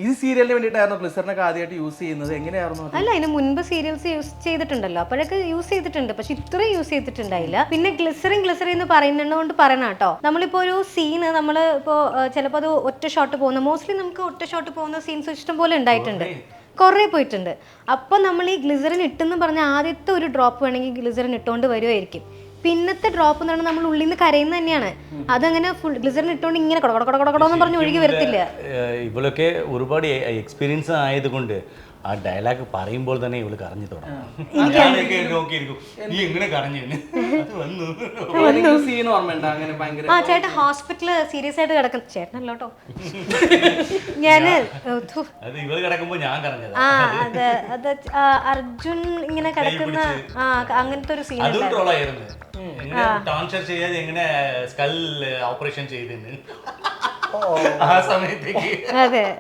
ഈ സീരിയലിന് വേണ്ടിയിട്ടായിരുന്നു ഗ്ലിസറിനൊക്കെ ആദ്യമായിട്ട് യൂസ് ചെയ്യുന്നത്, എങ്ങനെയായിരുന്നു അത്? അല്ല, അതിന് മുൻപ് സീരിയൽസ് യൂസ് ചെയ്തിട്ടുണ്ടല്ലോ, അപ്പോഴൊക്കെ യൂസ് ചെയ്തിട്ടുണ്ട്, പക്ഷെ ഇത്രയും യൂസ് ചെയ്തിട്ടുണ്ടായില്ല. പിന്നെ ഗ്ലിസറിൻ എന്ന് പറയുന്നതുകൊണ്ട് പറയണം കേട്ടോ. നമ്മളിപ്പോ ഒരു സീന് നമ്മൾ ഇപ്പോൾ ചിലപ്പോൾ അത് ഒറ്റ ഷോട്ട് പോകുന്ന, മോസ്റ്റ്ലി നമുക്ക് ഒറ്റ ഷോട്ട് പോകുന്ന സീൻസ് ഇഷ്ടം പോലെ ഉണ്ടായിട്ടുണ്ട്, കുറേ പോയിട്ടുണ്ട്. അപ്പോൾ നമ്മൾ ഈ ഗ്ലിസറിൻ ഇട്ടെന്ന് പറഞ്ഞ ആദ്യത്തെ ഒരു ഡ്രോപ്പ് വേണമെങ്കിൽ ഗ്ലിസറിൻ ഇട്ടുകൊണ്ട് വരുമായിരിക്കും. പിന്നത്തെ ഡ്രോപ്പ് എന്ന് പറഞ്ഞാൽ നമ്മൾ ഉള്ളിൽ നിന്ന് കരയുന്നത് തന്നെയാണ്. അതങ്ങനെ ഫുൾ ഗ്ലിസറിൻ ഇട്ടുകൊണ്ട് ഇങ്ങനെ കൊടകൊടകൊടകൊടന്ന് പറഞ്ഞ് ഒഴുകി വരത്തില്ല. ഇവളൊക്കെ ഒരുപാട് എക്സ്പീരിയൻസ് ആയതുകൊണ്ട് ആ ഡയലോഗ് പറയുമ്പോൾ തന്നെ ഇവള് കരഞ്ഞു തുടങ്ങും. ഞാനൊക്കെ നോക്കിയിരിക്കും, നീ എങ്ങനെ കരഞ്ഞു സീൻ ഓർമ്മയുണ്ടോ അങ്ങനെ ഭയങ്കര? ആ ചേട്ടൻ ഹോസ്പിറ്റലിൽ സീരിയസ് ആയിട്ട് കിടക്കും, ചേട്ടനല്ലോ കേട്ടോ, ഞാന് അത് ഇവള് കിടക്കുമ്പോ ഞാൻ കരഞ്ഞത്. ആ അത് അത് അർജുൻ ഇങ്ങനെ കിടക്കുന്ന അങ്ങനത്തെ ഒരു സീൻ അതും ട്രോളായിരുന്നു. എങ്ങനെ ടോൺഷർ ചെയ്യാതെ എങ്ങനെ സ്കൽ ഓപ്പറേഷൻ ചെയ്തെന്ന് ആ സമയത്തേക്ക്. അതെ